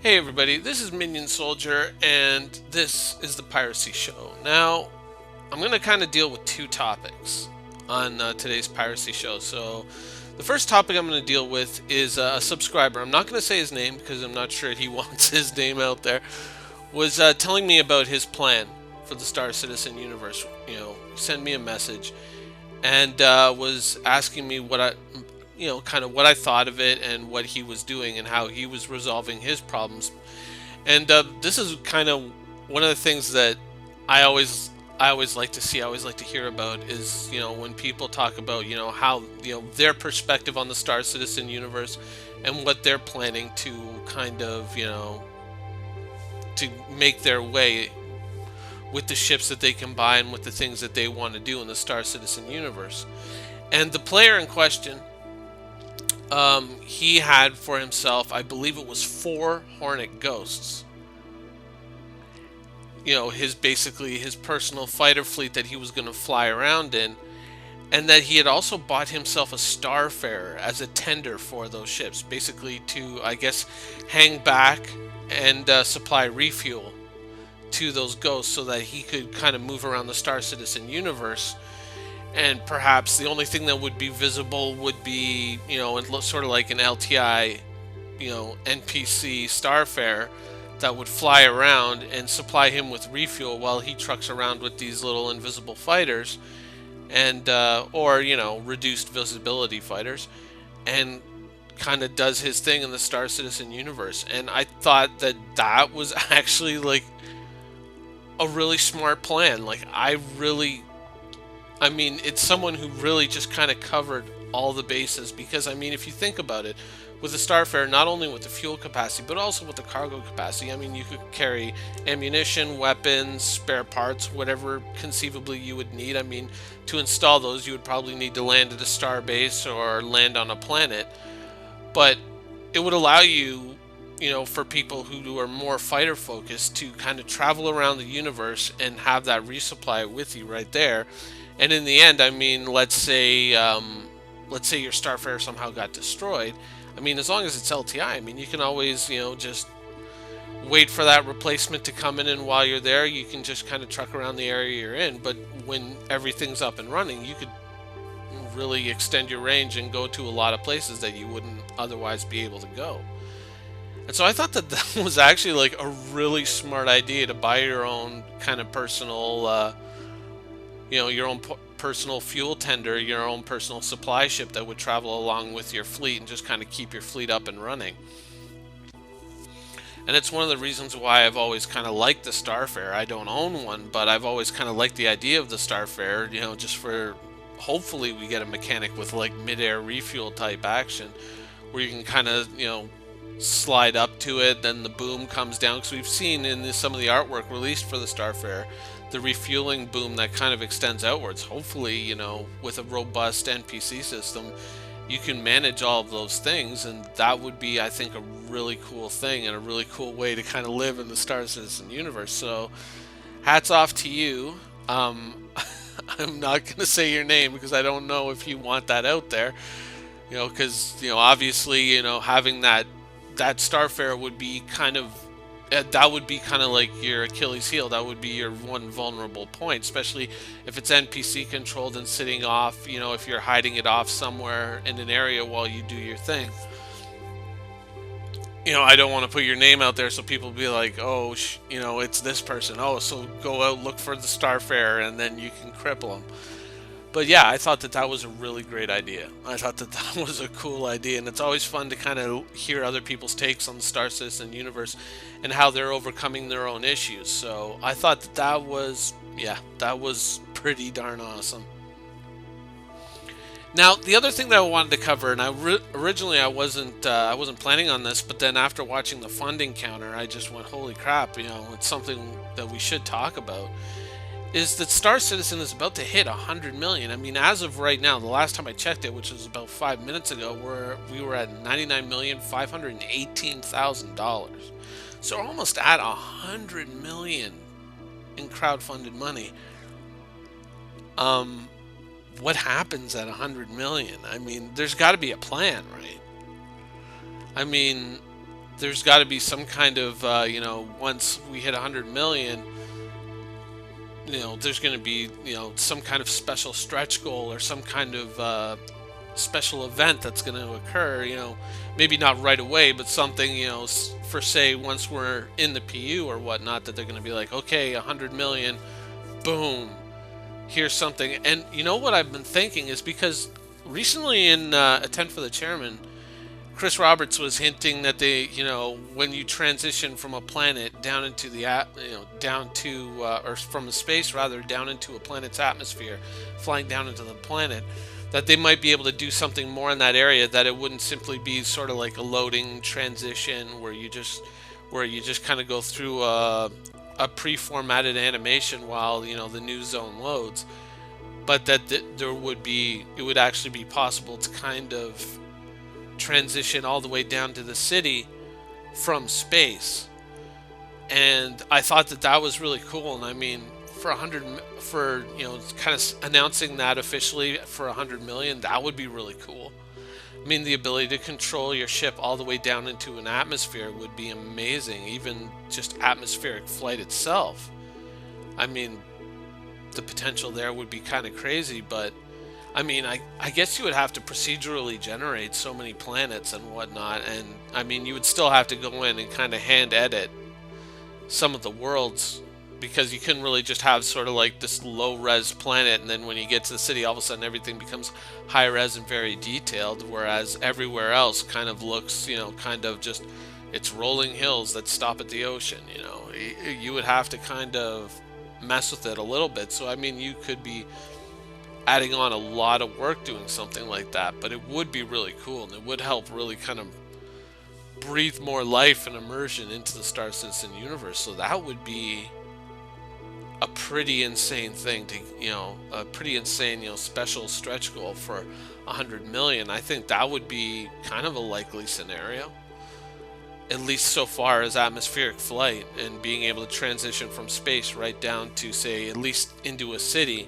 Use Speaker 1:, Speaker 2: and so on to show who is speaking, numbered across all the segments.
Speaker 1: Hey everybody, this is Minion Soldier, and this is the Piracy Show. Now, I'm going to kind of deal with two topics on today's Piracy Show. So, the first topic I'm going to deal with is a subscriber. I'm not going to say his name because I'm not sure he wants his name out there. Was telling me about his plan for the Star Citizen universe. Send me a message and was asking me kind of what I thought of it and what he was doing and how he was resolving his problems. And this is kind of one of the things that I always I always like to see, I always like to hear about is, when people talk about, how, their perspective on the Star Citizen universe and what they're planning to kind of, to make their way with the ships that they can buy and with the things that they want to do in the Star Citizen universe. And the player in question, he had for himself, I believe it was 4 Hornet Ghosts. His basically his personal fighter fleet that he was going to fly around in, and that he had also bought himself a Starfarer as a tender for those ships, basically to, I guess, hang back and supply refuel to those ghosts so that he could kind of move around the Star Citizen universe. And perhaps the only thing that would be visible would be, it looks sort of like an LTI, NPC Starfarer that would fly around and supply him with refuel while he trucks around with these little invisible fighters, and or reduced visibility fighters, and kind of does his thing in the Star Citizen universe. And I thought that that was actually like a really smart plan. It's someone who really just kind of covered all the bases, because if you think about it, with the Starfarer, not only with the fuel capacity but also with the cargo capacity, you could carry ammunition, weapons, spare parts, whatever conceivably you would need. To install those, you would probably need to land at a star base or land on a planet, but it would allow you, for people who are more fighter focused, to kind of travel around the universe and have that resupply with you right there. And in the end, let's say your Starfarer somehow got destroyed. As long as it's LTI, you can always, just wait for that replacement to come in, and while you're there, you can just kind of truck around the area you're in. But when everything's up and running, you could really extend your range and go to a lot of places that you wouldn't otherwise be able to go. And so I thought that that was actually like a really smart idea, to buy your own kind of personal, your own personal fuel tender, your own personal supply ship that would travel along with your fleet and just kind of keep your fleet up and running. And it's one of the reasons why I've always kind of liked the Starfarer. I don't own one, but I've always kind of liked the idea of the Starfarer, just for, hopefully we get a mechanic with like mid-air refuel type action, where you can kind of, slide up to it, then the boom comes down, because we've seen in some of the artwork released for the Starfarer, the refueling boom that kind of extends outwards. Hopefully, with a robust NPC system, you can manage all of those things, and that would be, I think, a really cool thing and a really cool way to kind of live in the Star Citizen universe. So, hats off to you. I'm not going to say your name because I don't know if you want that out there, because, obviously, having that Starfarer would be kind of, that would be kind of like your Achilles heel. That would be your one vulnerable point, especially if it's NPC controlled and sitting off, if you're hiding it off somewhere in an area while you do your thing. I don't want to put your name out there so people be like, oh, it's this person. Oh, so go out, look for the Starfarer, and then you can cripple them. But yeah, I thought that that was a really great idea. I thought that that was a cool idea, and it's always fun to kind of hear other people's takes on the Star Citizen universe and how they're overcoming their own issues. So I thought that that was, yeah, that was pretty darn awesome. Now, the other thing that I wanted to cover, and originally I wasn't planning on this, but then after watching the funding counter, I just went, holy crap, it's something that we should talk about, is that Star Citizen is about to hit 100 million. As of right now, the last time I checked it, which was about 5 minutes ago, we were at $99,518,000. So we're almost at 100 million in crowdfunded money. What happens at 100 million? There's got to be a plan, right? there's got to be some kind of, once we hit 100 million, there's going to be, some kind of special stretch goal or some kind of special event that's going to occur, maybe not right away, but something, for say once we're in the PU or whatnot, that they're going to be like, okay, 100 million, boom, here's something. And what I've been thinking is, because recently in A Tent for the Chairman, Chris Roberts was hinting that they, when you transition from a planet down into the, down to, or from a space rather, down into a planet's atmosphere, flying down into the planet, that they might be able to do something more in that area, that it wouldn't simply be sort of like a loading transition where you just kind of go through a pre-formatted animation while, the new zone loads, but that it would actually be possible to kind of transition all the way down to the city from space. And I thought that was really cool. And I mean, for kind of announcing that officially for 100 million, that would be really cool. I mean, the ability to control your ship all the way down into an atmosphere would be amazing. Even just atmospheric flight itself, I mean, the potential there would be kind of crazy. But I mean, I guess you would have to procedurally generate so many planets and whatnot, and I mean, you would still have to go in and kind of hand edit some of the worlds, because you couldn't really just have sort of like this low res planet, and then when you get to the city, all of a sudden everything becomes high res and very detailed, whereas everywhere else kind of looks, kind of just, it's rolling hills that stop at the ocean. You would have to kind of mess with it a little bit. So I mean, you could be adding on a lot of work doing something like that, but it would be really cool, and it would help really kind of breathe more life and immersion into the Star Citizen universe. So that would be a pretty insane thing to, a pretty insane, special stretch goal for 100 million. I think that would be kind of a likely scenario, at least so far as atmospheric flight and being able to transition from space right down to, say, at least into a city.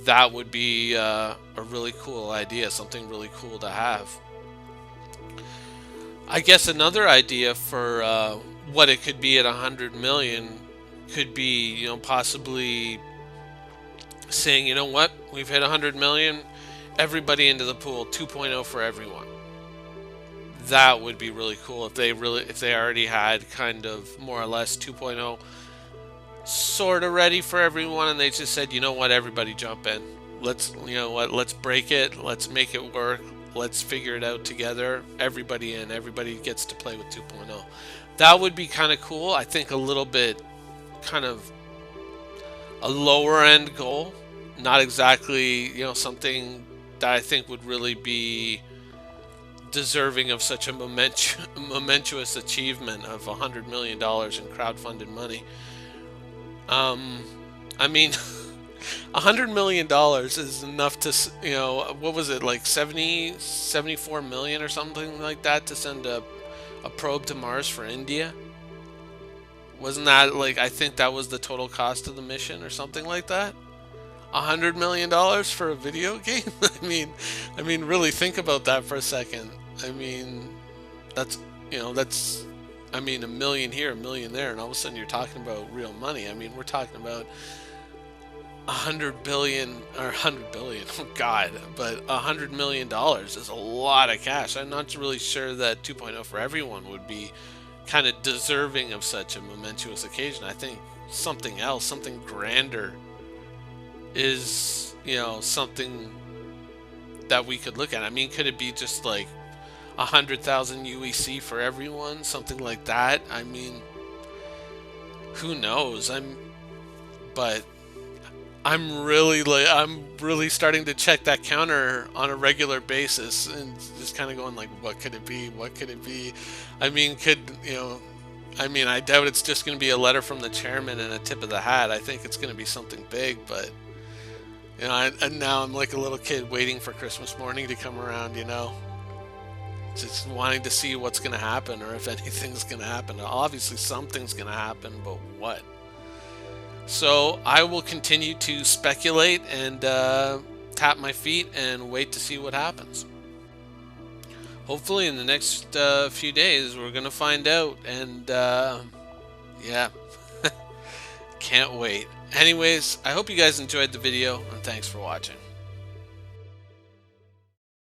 Speaker 1: That would be a really cool idea, something really cool to have. I guess another idea for what it could be at 100 million could be, possibly saying, you know what, we've hit 100 million, everybody into the pool, 2.0 for everyone. That would be really cool if they already had kind of more or less 2.0 sort of ready for everyone, and they just said, you know what, everybody jump in. Let's break it. Let's make it work. Let's figure it out together. Everybody in. Everybody gets to play with 2.0. That would be kind of cool. I think a little bit kind of a lower end goal. Not exactly, something that I think would really be deserving of such a momentous achievement of $100 million in crowdfunded money. I mean, $100 million is enough to, what was it, like 74 million or something like that to send a probe to Mars for India? Wasn't that, like, I think that was the total cost of the mission or something like that? $100 million for a video game? I mean, really think about that for a second. I mean, that's a million here, a million there, and all of a sudden you're talking about real money. I mean, we're talking about 100 billion, or 100 billion, oh God, but $100 million is a lot of cash. I'm not really sure that 2.0 for everyone would be kind of deserving of such a momentous occasion. I think something else, something grander is, something that we could look at. I mean, could it be just like 100,000 UEC for everyone, something like that? I mean, who knows? But I'm really starting to check that counter on a regular basis and just kind of going like, what could it be? What could it be? I mean, I doubt it's just going to be a letter from the chairman and a tip of the hat. I think it's going to be something big, but and now I'm like a little kid waiting for Christmas morning to come around, just wanting to see what's going to happen, or if anything's going to happen. Obviously something's going to happen, but what? So I will continue to speculate and tap my feet and wait to see what happens. hopefully in the next few days we're gonna find out, and yeah, can't wait. Anyways, I hope you guys enjoyed the video, and thanks for watching.